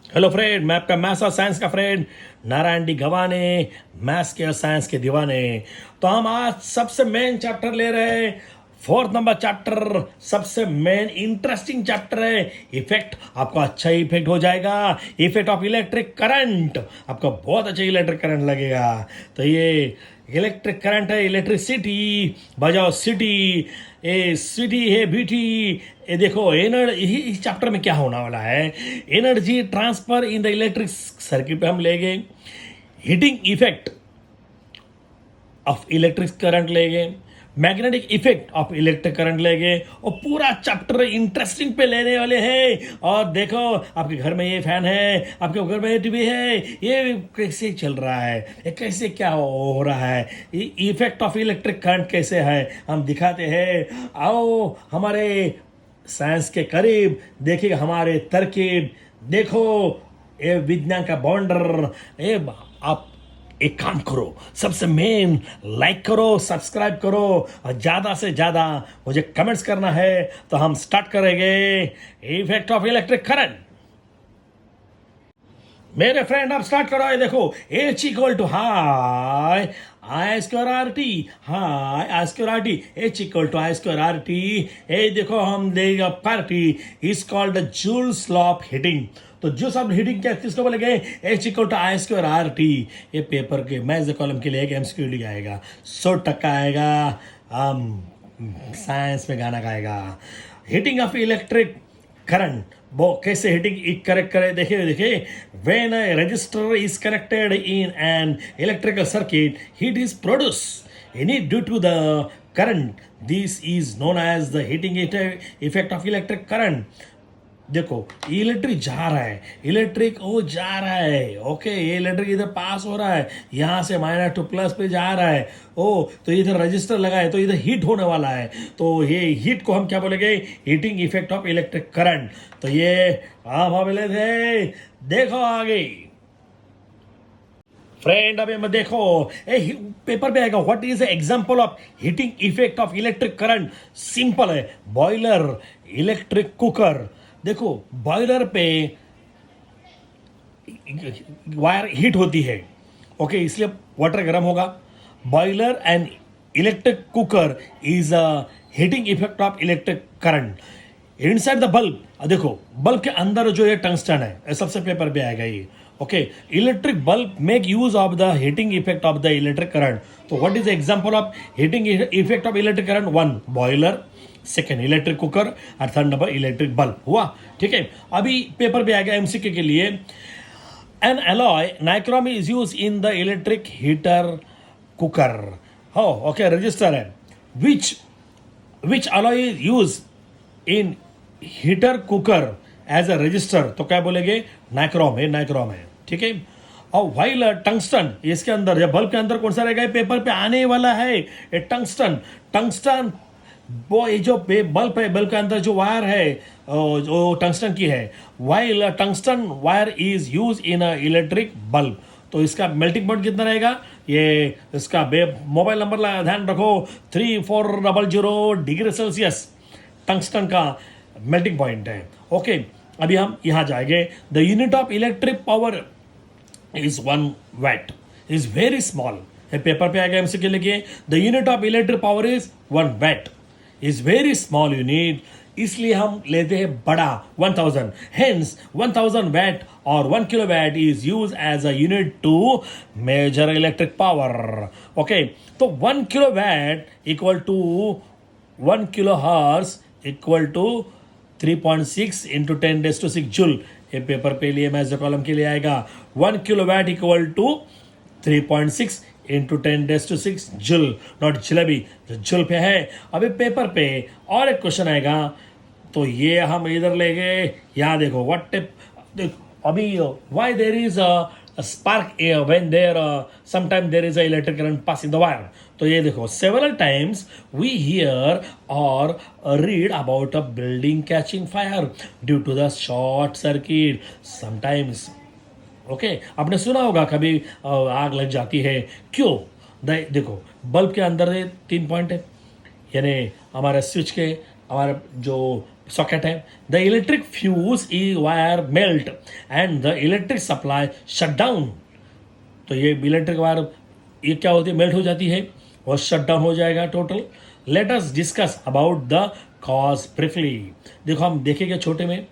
Hello friend, मैं आपका maths और साइंस का फ्रेंड नारायण डी गवाने, मैथ्स के और साइंस के दीवाने। तो हम आज सबसे मेन चैप्टर ले रहे हैं, फोर्थ नंबर चैप्टर। सबसे मेन इंटरेस्टिंग चैप्टर है इफेक्ट। आपको अच्छा इफेक्ट हो जाएगा, इफेक्ट ऑफ इलेक्ट्रिक करंट। आपको बहुत अच्छा इलेक्ट्रिक करंट लगेगा। तो ये इलेक्ट्रिक करंट है, इलेक्ट्रिसिटी बजाओ सिटी, ए सिटी है बीटी। ये देखो इस चैप्टर में क्या होने वाला है, energy transfer in the electric circuit पे हम लेंगे, heating effect of electric current लेंगे, magnetic effect of electric current लेंगे, और पूरा चैप्टर इंटरेस्टिंग पे लेने वाले हैं। और देखो, आपके घर में ये फैन है, आपके घर में ये टीवी है, ये कैसे चल रहा है, ये कैसे क्या हो रहा है, इफेक्ट ऑफ इलेक्ट्रिक करंट कैसे है, हम दिखाते हैं। आओ हमारे साइंस के करीब, देखिए हमारे तरकीब, देखो ये विज्ञान का बॉन्डर। ये आप एक काम करो, सबसे मेन लाइक करो, सब्सक्राइब करो, और ज़्यादा से ज़्यादा मुझे कमेंट्स करना है। तो हम स्टार्ट करेंगे इफेक्ट ऑफ इलेक्ट्रिक करंट। मेरे फ्रेंड आप स्टार्ट करो। ये देखो, H equal to high I square R T, high I square R T, H equal to I square R T. ये देखो हम देगा party is called the Joule's law of heating. तो जूल्स ऑफ हीटिंग क्या, किसको बोलेंगे, H equal to I square R T. ये paper के मैथ्स कॉलम के लिए एक एमसीक्यू आएगा, 100% आएगा। हम साइंस में गाना गाएगा। हीटिंग ऑफ इलेक्ट्रिक करंट, वो कैसे हीटिंग करेक्ट करे, देखिए देखिए। When a register is connected in an electrical circuit, heat is produce in it due to the current. This is known as the heating effect of electric current. देखो electric जा रहा है, electric वो जा रहा है, ओके, ये electric इधर पास हो रहा है, यहाँ से माइनस टू प्लस पे जा रहा है। ओ तो इधर रजिस्टर लगा है, तो इधर हीट होने वाला है। तो ये हीट को हम क्या बोलेंगे, heating effect of electric current. तो ये हम ले थे। देखो आगे फ्रेंड, अभी मैं देखो पेपर पे आएगा, what is example of heating effect of electric current. Simple है, बॉयलर, इलेक्ट्रिक कुकर। देखो बॉयलर पे वायर हीट होती है, ओके, इसलिए वाटर गर्म होगा। Boiler and electric cooker is a heating effect of electric current. Inside the bulb, देखो bulb के अंदर जो ये टंगस्टन है, सबसे पेपर पे आएगा ये, okay. Electric bulb make use of the heating effect of the electric current. तो what is the example of heating effect of electric current, one boiler, second electric cooker, और थर्ड नंबर इलेक्ट्रिक बल्ब हुआ। ठीक है, अभी paper पे आ गया MCQ के लिए। An alloy nichrome is use in the electric heater cooker. हो ओके, रजिस्टर है। Which which alloy is use in heater cooker as a register. तो क्या बोलेंगे, नाइक्रोम है, नाइक्रोम है। ठीक है, और वाइल टंगस्टन, इसके अंदर या बल्ब के अंदर कौन सा रहेगा, पेपर पे आने वाला है ये टंगस्टन। टंगस्टन वो ये जो बल्ब है, बल्ब के अंदर जो वायर है जो टंगस्टन की है, while tungsten wire is use in a electric bulb. तो इसका मेल्टिंग पॉइंट कितना रहेगा, ये इसका मोबाइल नंबर ध्यान रखो, 3400 डिग्री सेल्सियस टंगस्टन का मेल्टिंग पॉइंट है। ओके, अभी हम यहाँ जाएंगे। The unit of electric power is 1 watt, is very small. Paper पे आएगा एमसीक्यू लिखिए, the unit of electric power is 1 watt, is very small unit, इसलिए हम लेते हैं बड़ा 1000। हेंस 1000 watt और 1 kilowatt is use as a unit to measure electric power. Okay, तो 1 kilowatt equal to 1 kilohertz equal to 3.6 into 10⁻⁶ joule. ये paper पे लिए मैथ्स कॉलम के लिए आएगा, 1 kilowatt equal to 3.6 into 10⁻⁶ joule, not jalebi, जो जूल पे है। अभी पेपर पे और एक क्वेश्चन आएगा, तो ये हम इधर लेंगे। यहाँ देखो व्हाट अभी why there is a spark when there sometime there is a electric current passing the wire. तो ये देखो, several times we hear or read about a building catching fire due to the short circuit. Sometimes okay, आपने सुना होगा कभी आग लग जाती है, क्यों। देखो बल्ब के अंदर 3 पॉइंट है, यानी हमारे स्विच के, हमारे जो सॉकेट है. The electric fuse E wire melt and the electric supply shut down. तो ये इलेक्ट्रिक वायर ये क्या होती है, मेल्ट हो जाती है और शट डाउन हो जाएगा total. Let us discuss about the cause briefly. देखो हम देखेंगे छोटे में.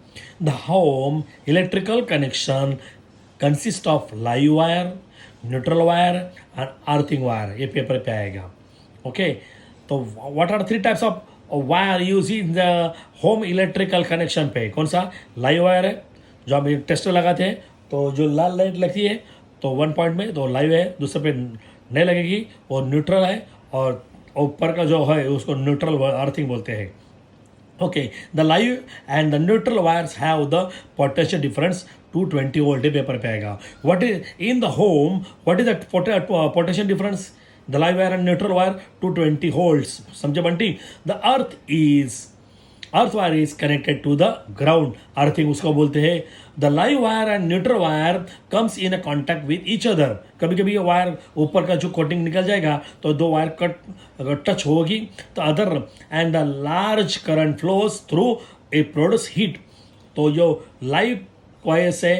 The home electrical connection consist of live wire, neutral wire and earthing wire. ये पेपर पे आएगा. ओके तो what are three types of wire use in the home electrical connection पे. कौन सा, लाइव वायर है जो हम टेस्टर लगाते हैं तो जो लाल लाइट लगती है तो वन पॉइंट में तो लाइव है, दूसरे पे नहीं लगेगी. और न्यूट्रल है और ऊपर का जो है उसको न्यूट्रल अर्थिंग बोलते हैं. Okay, the live and the neutral wires have the potential difference 220 volt paper पे आएगा. What is in the home? What is the potential difference? The live wire and neutral wire 220 volts. समझे Bunty? The earth wire is connected to the ground. Earthing उसको बोलते हैं. The live wire and neutral wire comes in a contact with each other. कभी कभी ये wire ऊपर का जो कोटिंग निकल जाएगा तो दो वायर कट अगर टच होगी तो other and the large current flows through a produce heat. तो जो लाइव वायर से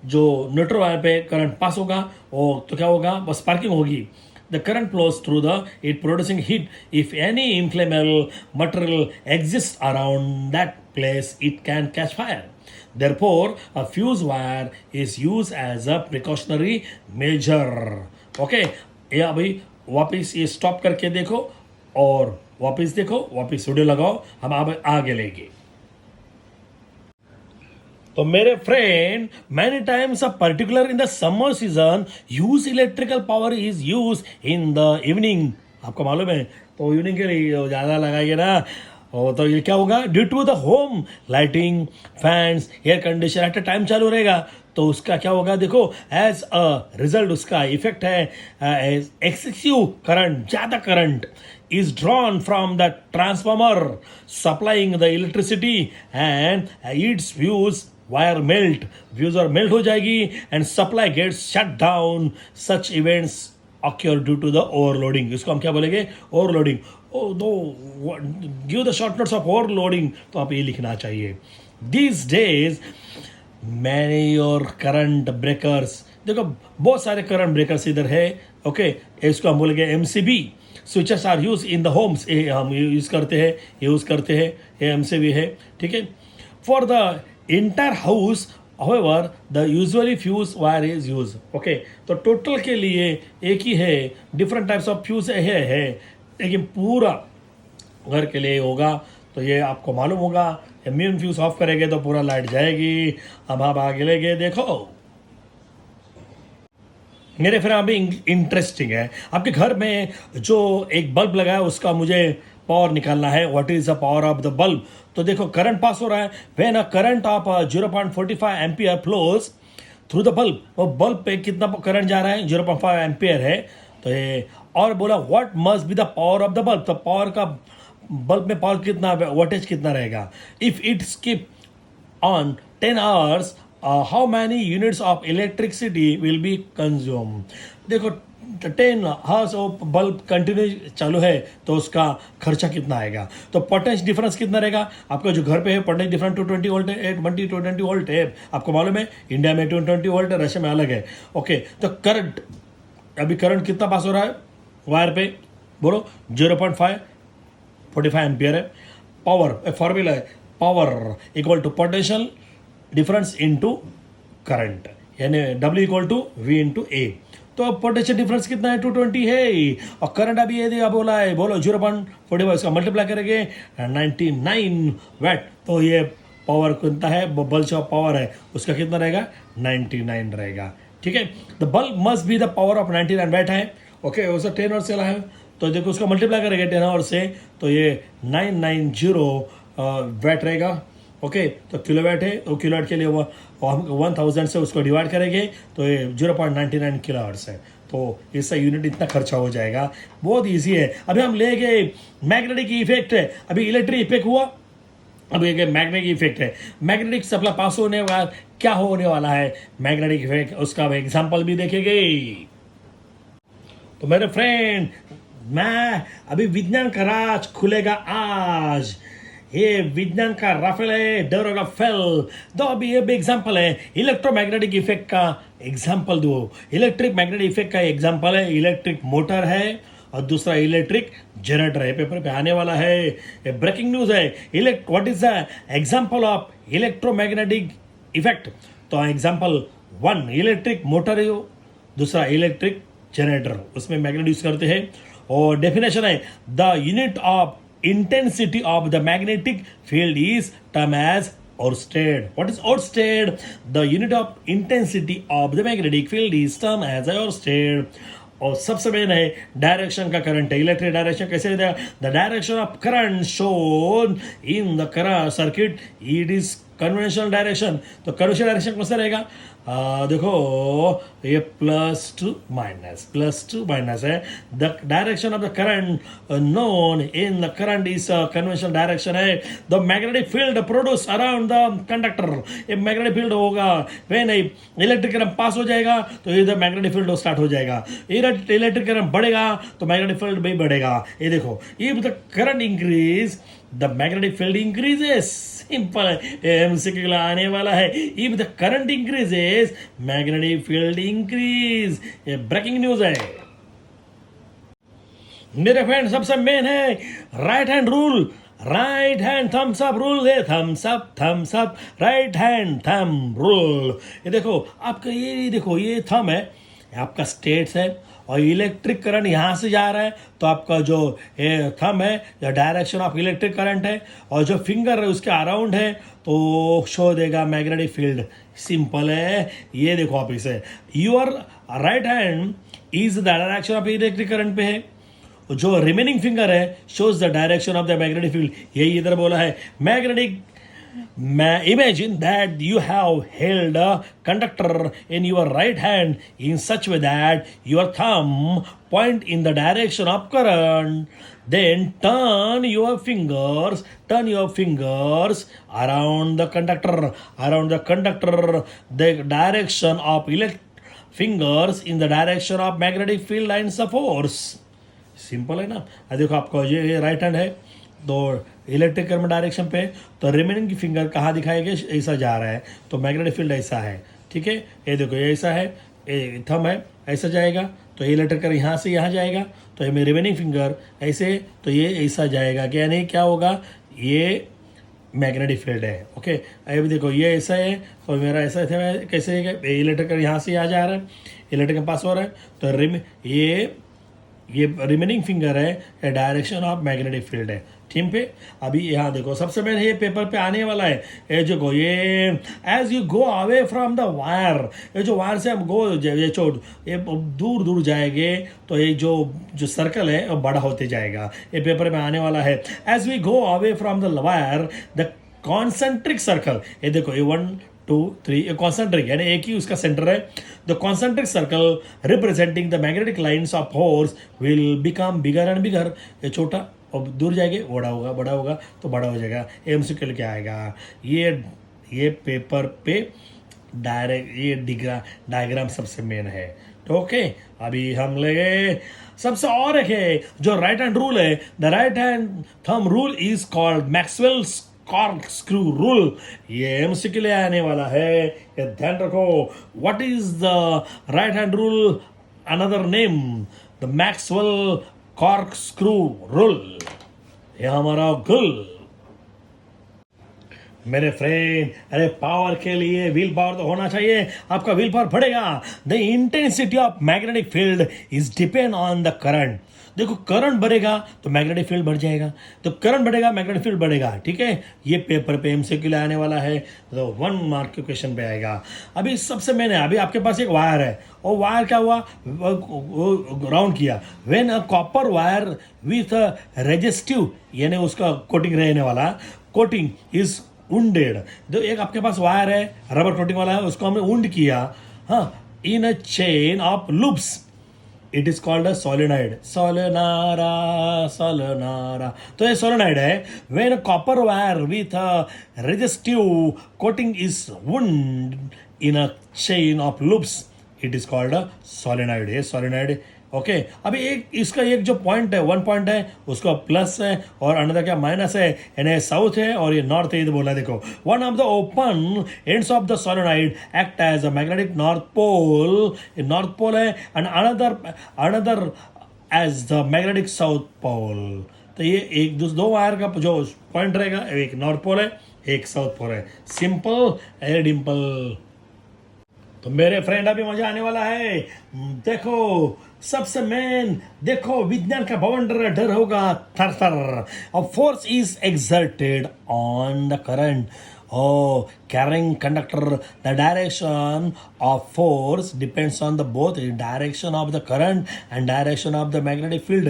जो न्यूट्रल वायर पे करंट पास होगा वो तो क्या होगा, बस स्पार्किंग होगी. The current flows through it producing heat. If any inflammable material exists around that place, it can catch fire. Therefore, a fuse wire is used as a precautionary measure. Okay, ये अभी वापस ये stop करके देखो और वापस देखो, वापस वीडियो लगाओ, हम अब आगे लेंगे. तो मेरे friend, many times particular in the summer season use electrical power is use in the evening. आपको मालूम है तो इवनिंग के लिए ज़्यादा लगाइए ना. और तो ये क्या होगा, due to the home lighting, fans, air condition at time चालू रहेगा तो उसका क्या होगा, देखो एज अ रिजल्ट उसका इफेक्ट है एक्सेसिव करंट, ज़्यादा current is drawn from the transformer supplying the electricity and its fuse wire melt. Fuse और melt हो जाएगी and supply gets shut down. Such events occur due to the overloading. इसको हम क्या बोलेंगे, overloading. Oh no, give the short notes of overloading. तो आप ये लिखना चाहिए. These days many और current breakers, देखो बहुत सारे करंट ब्रेकर्स इधर है. ओके इसको हम बोलेंगे MCB. Switches are use in the homes, ये हम यूज़ करते हैं, ये हमसे भी है. ठीक है, for the entire house however the usually fuse wire is use. Okay तो टोटल के लिए एक ही है, डिफरेंट टाइप्स ऑफ फ्यूज है लेकिन पूरा घर के लिए होगा. तो ये आपको मालूम होगा, मेन फ्यूज ऑफ करेंगे तो पूरा लाइट जाएगी. अब आप आगे लेके देखो. मेरे फ्रेंड अभी इंटरेस्टिंग है, आपके घर में जो एक बल्ब लगा है उसका मुझे पावर निकालना है. What is the power of the bulb. तो देखो करंट पास हो रहा है. When a current of 0.45 ampere flows through the bulb, वो बल्ब पे कितना करंट जा रहा है, 0.5 एम्पियर है. तो ये और बोला what must be the power of the bulb. तो पावर का बल्ब में पावर कितना, वोल्टेज कितना रहेगा. If it skip on 10 hours how many units of electricity will be consumed. देखो 10 आवर्स बल्ब कंटिन्यू चालू है तो उसका खर्चा कितना आएगा. तो पोटेंशियल डिफरेंस कितना रहेगा. आपका जो घर पे है पोटेंशियल डिफरेंस 220 वोल्ट है, 220 वोल्ट है. आपको मालूम है इंडिया में 220 वोल्ट है, रशिया में अलग है. ओके तो करंट, अभी करंट कितना पास हो रहा है वायर पे, बोलो 0.45 एम्पियर है. पावर फॉर्मूला है, power equal to potential difference into current, यानी W equal to V into A. तो पोटेंशियल डिफरेंस कितना है, 220 है. और करंट अभी ये दिया बोला है, बोलो 0.45 इसका मल्टीप्लाई करेंगे 99 वैट. तो ये पावर कितना है, बल्ब जो पावर है उसका कितना रहेगा, 99 रहेगा. ठीक है, the bulb must be the power of 99 watt है. ओके उसका 10 आवर चला है तो देखो उसका मल्टीप्लाई करेंगे 10 आवर से तो ये 990 वैट रहेगा. ओके तो किलोवाट है, तो किलोवाट के लिए वो हम 1000 से उसको डिवाइड करेंगे तो ये 0.99 किलोवाट्स है. तो इसका यूनिट इतना खर्चा हो जाएगा. बहुत इजी है. अभी हम ले गए मैग्नेटिक इफेक्ट है, अभी इलेक्ट्रिक इफेक्ट हुआ, अब ये मैग्नेटिक इफेक्ट है. मैग्नेटिक सप्लाई पास होने वाला क्या होने वाला है मैग्नेटिक इफेक्ट, उसका एग्जाम्पल भी देखेंगे. तो मेरे फ्रेंड, मैं अभी विज्ञान का राज खुलेगा आज. ये विज्ञान का राफेल है, डेरोगा फेल। दो अभी ये भी एग्जाम्पल है इलेक्ट्रोमैग्नेटिक इफेक्ट का एग्जाम्पल दो। इलेक्ट्रिक मैग्नेटिक इफेक्ट का एग्जाम्पल है इलेक्ट्रिक मोटर है और दूसरा इलेक्ट्रिक जनरेटर है। पेपर पे आने वाला है, ब्रेकिंग न्यूज है। What is the example of electromagnetic effect? तो एग्जाम्पल वन इलेक्ट्रिक मोटर है, दूसरा इलेक्ट्रिक जनरेटर, उसमें मैग्नेट यूज करते हैं। और डेफिनेशन है the unit of intensity of the magnetic field is termed as Oersted. What is Oersted? The unit of intensity of the magnetic field is termed as Oersted. और सबसे main है direction का current है। Electric direction कैसे देगा? The direction of current shown in the current circuit it is conventional direction. तो conventional direction कौन सा रहेगा? देखो ये प्लस टू माइनस है। The direction of the current known in the current is conventional direction है। The magnetic field produce around the conductor, ये magnetic field होगा वे नहीं इलेक्ट्रिक करंट पास हो जाएगा तो इधर मैग्नेटिक फील्ड स्टार्ट हो जाएगा। इलेक्ट्रिक करंट बढ़ेगा तो मैग्नेटिक फील्ड भी बढ़ेगा। ये देखो if the current increase the magnetic field increases. Simple है, एमसीक्यू के लिए आने वाला है। If the current increases magnetic field increase. ये ब्रेकिंग न्यूज है मेरे फ्रेंड। सबसे मेन है right hand rule, right hand thumbs up rule है। Thumbs up right hand thumb rule. ये देखो आपका, ये देखो ये थंब है, आपका स्टेट्स है और इलेक्ट्रिक करंट यहाँ से जा रहा है तो आपका जो थंब है जो डायरेक्शन ऑफ इलेक्ट्रिक करंट है और जो फिंगर है उसके अराउंड है तो शो देगा मैग्नेटिक फील्ड। सिंपल है, ये देखो आप इसे your right hand is the direction of electric current पे है, जो रिमेनिंग फिंगर है shows the direction of the magnetic field. यही इधर बोला है magnetic. Imagine that you have held a conductor in your right hand in such way that your thumb point in the direction of current. Then turn your fingers around the conductor. The direction of fingers in the direction of magnetic field lines of force. Simple है ना? देखो आपका ये right hand है तो electric current direction पे, तो remaining की फिंगर कहाँ दिखाएंगे? ऐसा जा रहा है तो मैग्नेटिक फील्ड ऐसा है। ठीक है, ये देखो ये ऐसा है, ये थंब है ऐसा जाएगा तो इलेक्ट्रिक करंट यहाँ से यहाँ जाएगा तो ये रिमेनिंग फिंगर ऐसे तो ये ऐसा जाएगा। क्या नहीं क्या होगा? ये मैग्नेटिक फील्ड है। ओके अभी देखो ये ऐसा है तो मेरा ऐसा कैसे है? इलेक्ट्रिक करंट यहाँ से यहाँ जा रहा है, इलेक्ट्रिक का पास हो रहा है तो ये रिमेनिंग फिंगर है डायरेक्शन ऑफ मैग्नेटिक फील्ड है। ठीक है, अभी यहाँ देखो सबसे पहले ये पेपर पे आने वाला है। ये जो ये as you go away from the wire, ये जो वायर से हम ये दूर दूर जाएंगे तो ये जो सर्कल है वो बड़ा होते जाएगा। ये पेपर में आने वाला है। As we go away from the wire the concentric circle, ये देखो ये 1 2 3 कॉन्सेंट्रिक यानी एक ही उसका सेंटर है। The concentric circle representing the magnetic lines of force will become bigger and bigger. ये छोटा और दूर जाएंगे बड़ा होगा तो बड़ा हो जाएगा। एमसीक्यू क्या आएगा? ये पेपर पे डायरेक्ट ये डायग्राम सबसे मेन है। तो ओके अभी हम लेंगे सबसे और एक है जो राइट हैंड रूल है। The right hand thumb rule is called Maxwell's corkscrew rule. ये एमसीक्यू लिए आने वाला है, ये ध्यान रखो। What is the right hand rule? Another name the Maxwell corkscrew rule. ये हमारा गुल मेरे फ्रेंड। अरे पावर के लिए व्हील पावर तो होना चाहिए, आपका व्हील पावर बढ़ेगा। The intensity of magnetic field is depend on the current. देखो करंट बढ़ेगा तो मैग्नेटिक फील्ड बढ़ जाएगा, तो करंट बढ़ेगा मैग्नेटिक फील्ड बढ़ेगा। ठीक है, ये पेपर पे एमसीक्यू आने वाला है तो 1 मार्क के क्वेश्चन पे आएगा। अभी सबसे मैंने अभी आपके पास एक वायर है और वायर क्या हुआ? राउंड किया। When a copper wire with resistive यानी उसका कोटिंग रहने वाला कोटिंग इज उंडेड। जो एक आपके पास वायर है रबर कोटिंग वाला है उसको हमने उंड किया, हाँ, in a chain of loops it is called a solenoid. सोलेनारा तो ये सोलेनाइड है। When copper wire with resistive coating is wound in a chain of loops it is called a solenoid. ये सोलेनाइड ओके अभी एक इसका एक जो पॉइंट है, वन पॉइंट है, उसका प्लस है और अनदर क्या माइनस है, यानी साउथ है और ये नॉर्थ है, ये बोला देखो। One of the open ends of the solenoid act as a magnetic north pole है, and another as the magnetic south pole. तो ये एक दो वायर का जो पॉइंट रहेगा, एक नॉर्थ पोल है, एक साउथ पोल है। Simple air Dimple. तो मेरे फ्रेंड अभी मजा आने वाला है। देखो सबसे मेन, देखो विज्ञान का बवंडर डर होगा थर थर। A force is exerted on the current carrying conductor. The direction of force depends on the both direction of the current and direction of the magnetic field.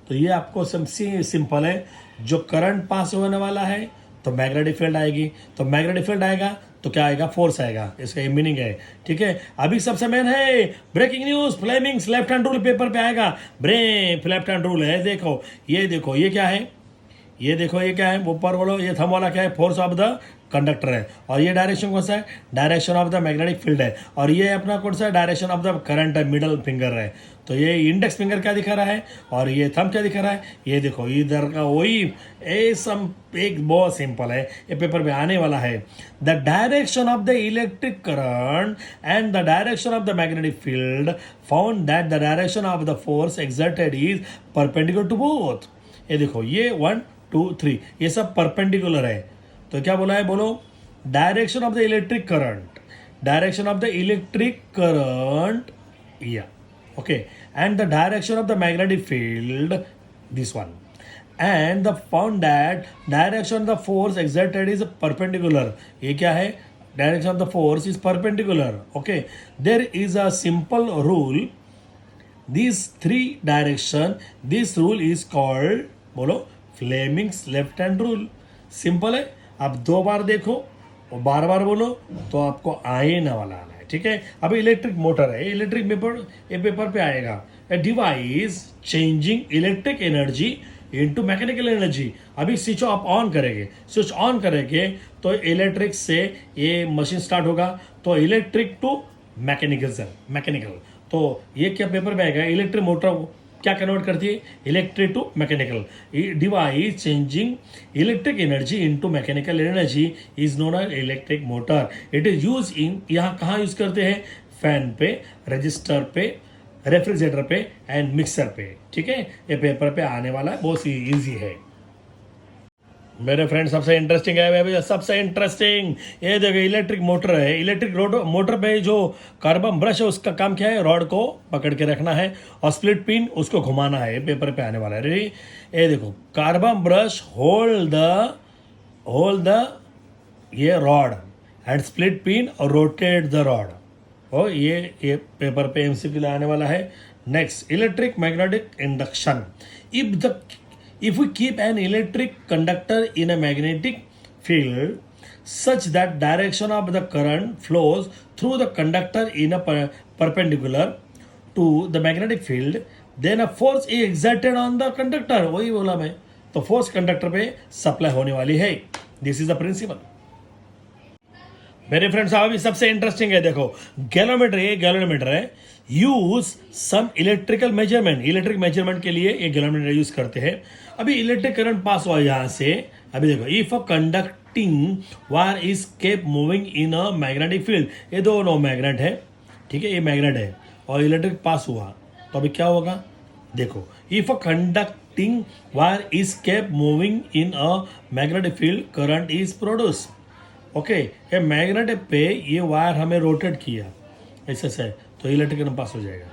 तो ये आपको सबसे सिंपल है। जो करंट पास होने वाला है तो मैग्नेटिक फील्ड आएगी, तो मैग्नेटिक फील्ड आएगा तो क्या आएगा, फोर्स आएगा। इसका ये मीनिंग है, ठीक है। अभी सबसे मेन है breaking news, Fleming's left hand rule paper पे आएगा। लेफ्ट हैंड रूल है, देखो ये क्या है, ये देखो ये क्या है, ऊपर बोलो ये थंब वाला क्या है, फोर्स ऑफ द कंडक्टर है। और ये डायरेक्शन कौन सा है, direction of the magnetic field है। और ये अपना कौन सा है, डायरेक्शन ऑफ द करंट है, मिडल फिंगर है। तो ये इंडेक्स फिंगर क्या दिखा रहा है और ये थंब क्या दिखा रहा है, ये देखो इधर का वही एक बहुत सिंपल है, ये पेपर में आने वाला है। The direction of the electric current and the direction of the magnetic field found that the direction of the force exerted is perpendicular to both. ये देखो ये 1 2 3 ये सब परपेंडिकुलर है। तो क्या बोला है, बोलो direction of the electric current, direction of the electric current, या okay, and the direction of the magnetic field, this one, and the found that direction of the force exerted is perpendicular. ये क्या है, direction of the force is perpendicular. Okay, there is a simple rule, these three direction, this rule is called, बोलो Fleming's left hand rule. Simple है, आप 2 बार देखो और बार बार बोलो तो आपको आए ना वाला आना है, ठीक है। अभी इलेक्ट्रिक मोटर है, इलेक्ट्रिक पेपर पे आएगा। A device changing electric energy into mechanical energy. अभी स्विच ऑफ ऑन करेंगे, स्विच ऑन करेंगे तो इलेक्ट्रिक से ये मशीन स्टार्ट होगा, तो इलेक्ट्रिक टू मैकेनिकल। तो ये क्या पेपर में आएगा, इलेक्ट्रिक मोटर क्या कन्वर्ट करती है, electric to mechanical. Device changing electric energy into mechanical energy is known as electric motor. It is use in, यहाँ कहाँ यूज करते हैं, फैन पे, रजिस्टर पे, रेफ्रिजरेटर पे एंड मिक्सर पे, ठीक है। ये पेपर पे आने वाला है, बहुत ईजी है मेरे फ्रेंड। सबसे इंटरेस्टिंग है, सबसे इंटरेस्टिंग ये देखो इलेक्ट्रिक मोटर है। इलेक्ट्रिक मोटर पे जो कार्बन ब्रश है उसका काम क्या है, रॉड को पकड़ के रखना है और स्प्लिट पिन उसको घुमाना है। पेपर पे आने वाला है, रेडी। ये देखो कार्बन ब्रश होल्ड द ये रॉड एंड स्प्लिट पिन और रोटेट द रॉड। और ये पेपर पे एमसीक्यू आने वाला है। Next, electric magnetic induction. If we keep an electric conductor in a magnetic field such that direction of the current flows through the conductor in a perpendicular to the magnetic field, then a force is exerted on the conductor। वही बोला मैं, तो force conductor पे supply होने वाली है। This is the principle मेरे friends. अभी सबसे इंटरेस्टिंग है, देखो गैलोमीटर, ये गैलोमीटर है। Use some electrical measurement, electric measurement के लिए ये गैलोमीटर यूज करते हैं। अभी इलेक्ट्रिक करंट पास हुआ यहाँ से, अभी देखो if a conducting wire is kept moving in a magnetic field, ये दोनों मैग्नेट है, ठीक है, ये मैग्नेट है और इलेक्ट्रिक पास हुआ, तो अभी क्या होगा, देखो if a conducting wire is kept moving in a magnetic field current is produce. Okay, ये मैग्नेट पे ये वायर हमें रोटेट किया ऐसे से, तो इलेक्ट्रिक करंट पास हो जाएगा।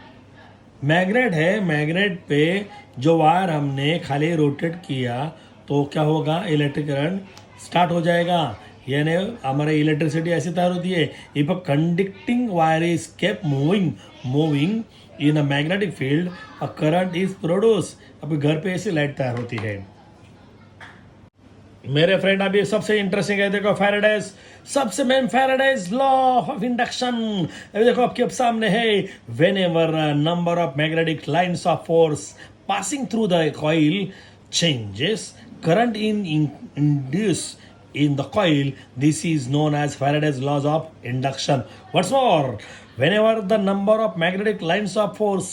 मैग्नेट है, मैग्नेट पे जो वायर हमने खाली रोटेट किया तो क्या होगा, इलेक्ट्रिक करंट स्टार्ट हो जाएगा। यानी हमारे इलेक्ट्रिसिटी ऐसी तैयार होती है, if a conducting wire is kept moving in a magnetic field a current is produce. अभी घर पे ऐसी लाइट तैयार होती है मेरे फ्रेंड। अभी सबसे इंटरेस्टिंग है, देखो फैराडेज, सबसे main Faraday's law of induction. अभी देखो आपके सामने है, when ever number of magnetic lines of force passing through the coil changes current in induce in the coil, this is known as Faraday's laws of induction. What's more, whenever the number of magnetic lines of force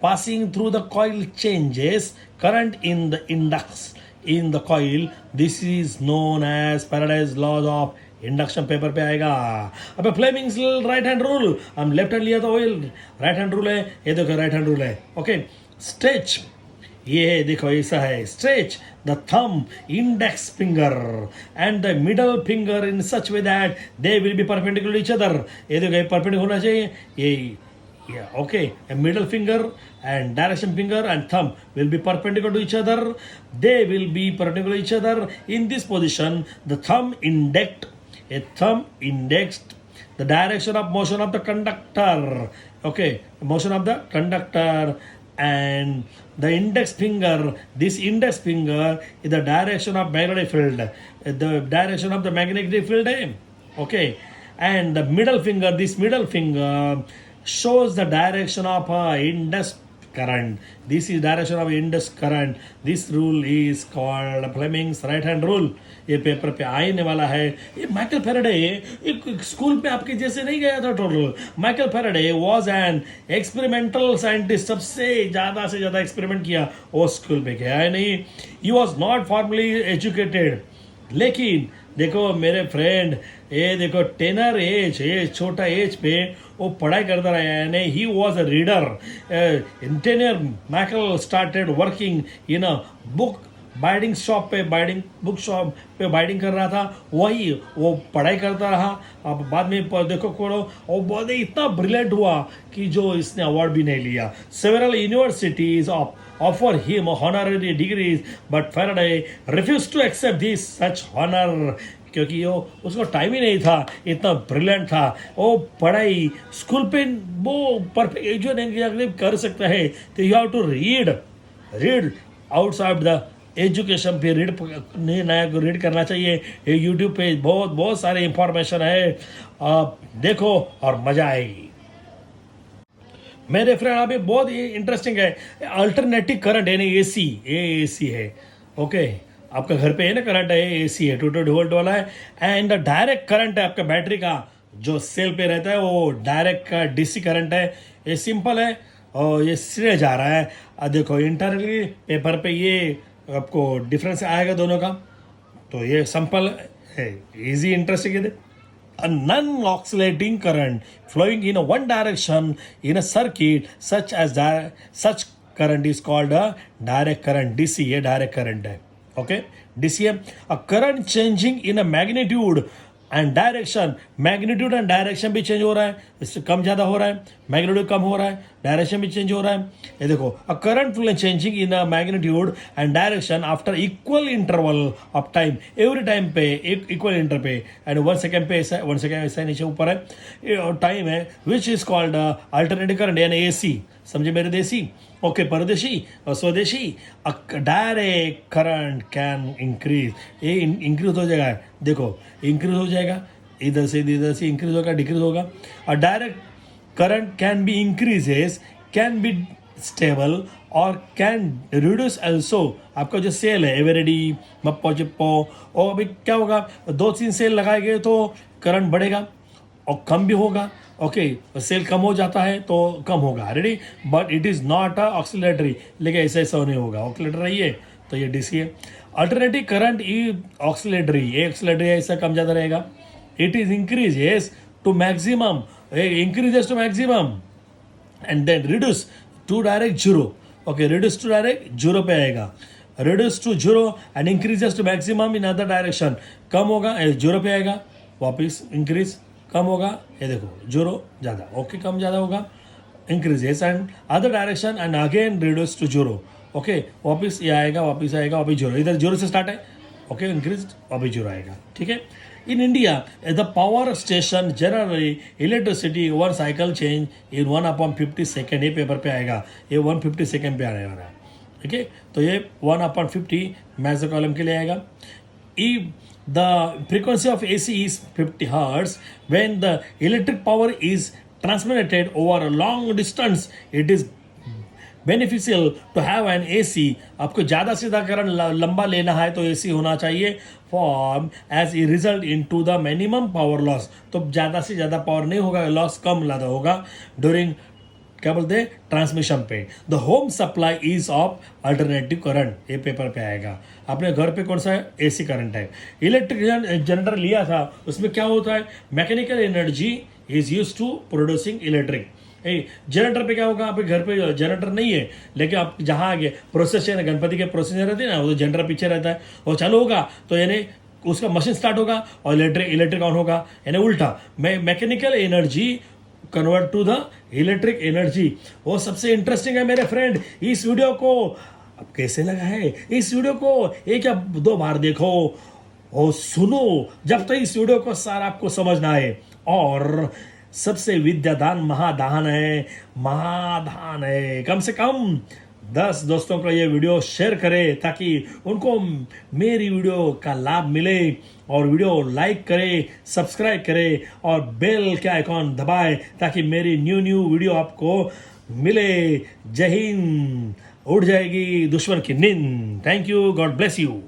passing through the coil changes current in the index in the coil. This is known as Faraday's laws of induction paper पे आएगा. अबे Fleming's right hand rule, हम left hand लिया तो oil right hand rule है. ये देखो right hand rule है. ओके, स्ट्रेच, ये है देखो ऐसा है. Stretch the thumb, index finger and the middle finger in such way that they will be perpendicular each other. ये देखो परपेंडिकुलर होना चाहिए. ये okay, a middle finger and direction finger and thumb will be perpendicular to each other. They will be perpendicular to each other. In this position, the thumb indexed the direction of motion of the conductor. Okay, motion of the conductor, and the index finger, this index finger is the direction of magnetic field. The direction of the magnetic field. Okay, and the middle finger, this middle finger shows the direction of induced current. This is direction of induced current. This rule is called Fleming's right hand rule. ये paper पे आने वाला है. ये Michael Faraday एक school पे आपके जैसे नहीं गया था total. Michael Faraday was an experimental scientist. सबसे से ज़्यादा एक्सपेरिमेंट किया वो स्कूल पे गया है नहीं. He was not formally educated. लेकिन देखो मेरे फ्रेंड, ये देखो टेनर एज, ये छोटा एज पे वो पढ़ाई करता रहा है. यानी he was a reader. In 10 year Michael started working in a book biding shop पे, बुक शॉप पे बाइडिंग कर रहा था. वही वो पढ़ाई करता रहा. अब बाद में देखो कोड़ो वो बहुत इतना ब्रिलियंट हुआ कि जो इसने अवार्ड भी नहीं लिया. Several universities offer him honorary degrees, but Faraday refused to accept this such honor क्योंकि वो उसको टाइम ही नहीं था. इतना ब्रिलियंट था वो. पढ़ाई स्कूल पे वो परफेक्ट जो नहीं कर सकता है. तो you have to read outside the education पे रीड नया को रीड करना चाहिए. ये यूट्यूब पे बहुत सारे इंफॉर्मेशन है. आप देखो और मज़ा आएगी. मेरे फ्रेंड अभी बहुत इंटरेस्टिंग है. अल्टरनेटिव करंट है ना, एसी है. ओके, आपका घर पे है ना करंट है, एसी है, 220 वोल्ट वाला है. एंड डायरेक्ट करंट है आपका बैटरी का जो सेल पे रहता है, वो डायरेक्ट का डीसी करंट है. ये सिंपल है और ये सीधे जा रहा है. देखो इंटरनली पेपर पे ये आपको डिफरेंस आएगा दोनों का. तो ये सिंपल है, इजी, इंटरेस्टिंग है. A non-oscillating current flowing in a one direction in a circuit such current is called a direct current. DC ये direct current है. Okay, DC है. A current changing in a magnitude and direction. Magnitude and direction भी change हो रहा है. इससे कम ज़्यादा हो रहा है, मैग्नीट्यूड कम हो रहा है, डायरेक्शन भी चेंज हो रहा है. ये देखो, a current changing in a magnitude and direction after equal interval of time. Every time पे इक्वल इंटर पे एंड 1 सेकेंड पे ऐसा, 1 सेकेंड ऐसा नीचे ऊपर है टाइम है. Which is called alternative current यानी एसी. समझे मेरे देसी. ओके, परदेशी और स्वदेशी. Direct current can increase. ये इंक्रीज हो जाएगा. देखो इंक्रीज हो जाएगा, इधर से इंक्रीज होगा, डिक्रीज होगा. और direct current can be increases, can be stable और कैन रिड्यूस ऑल्सो. आपका जो सेल है एवरेडी, मप्पो चिप्पो, और अभी क्या होगा, 2-3 सेल लगाएंगे तो करंट बढ़ेगा और कम भी होगा. ओके, सेल कम हो जाता है तो कम होगा. Ready, but it is not a oscillatory. लेकिन ऐसा नहीं होगा. ऑक्सीलेटर है ये, तो ये डीसी है. Alternative current is oscillatory. ये ऑक्सीलेटरी ऐसा कम ज़्यादा रहेगा. It is increases to maximum, increases to maximum and then reduce to direct zero. Okay, reduce to direct zero पे आएगा. Reduce to zero and increases to maximum in other direction. कम होगा, zero पे आएगा, वापिस इंक्रीज, कम होगा. ये देखो जीरो ज़्यादा, ओके, कम ज़्यादा होगा, increases and other direction and again reduce to zero. Okay, वापिस ये आएगा, वापिस आएगा, वापिस जीरो. इधर जीरो से स्टार्ट है. ओके, इंक्रीज, वापिस जीरो आएगा. ठीक है. In India the power station generally electricity one cycle change in 1/50 second. ये पेपर पे आएगा, ये 150 सेकेंड पे आने वाला है. ठीक है, तो ये 1/50 मैक्स कॉलम के लिए आएगा. The frequency of AC is 50 Hz. When the electric power is transmitted over a long distance, it is beneficial to have an AC. आपको ज़्यादा से ज़्यादा करंट लंबा लेना है तो AC होना चाहिए. Form as a result into the minimum power loss. तो ज़्यादा से ज़्यादा पावर नहीं होगा, लॉस कम ज़्यादा होगा. During क्या बोलते हैं ट्रांसमिशन पे। The home supply is of alternative current, ये पेपर पे आएगा। अपने घर पे कौन सा है, एसी करंट है। इलेक्ट्रिक जनरेटर लिया था, उसमें क्या होता है, mechanical energy is use to producing electric. Generator पे क्या होगा, आपके घर पे जनरेटर नहीं है, लेकिन आप जहाँ आगे प्रोसेसर, गणपति के प्रोसेसर रहते हैं ना, वो जनरेटर पीछे रहता है, वो चालू होगा तो यानी उसका मशीन स्टार्ट होगा और इलेक्ट्रिक ऑन होगा, यानी उल्टा। Mechanical energy convert to the electric energy. वो सबसे इंटरेस्टिंग है मेरे फ्रेंड। इस वीडियो को अब कैसे लगा है, इस वीडियो को एक या दो बार देखो और सुनो जब तक इस वीडियो को सारा आपको समझ ना आए। और सबसे विद्यादान महादान है, कम से कम 10 दोस्तों को ये वीडियो शेयर करें ताकि उनको मेरी वीडियो का लाभ मिले। और वीडियो लाइक करें, सब्सक्राइब करें और बेल के आइकॉन दबाएं ताकि मेरी न्यू वीडियो आपको मिले। जय हिंद। उड़ जाएगी दुश्मन की नींद। Thank you, God bless you.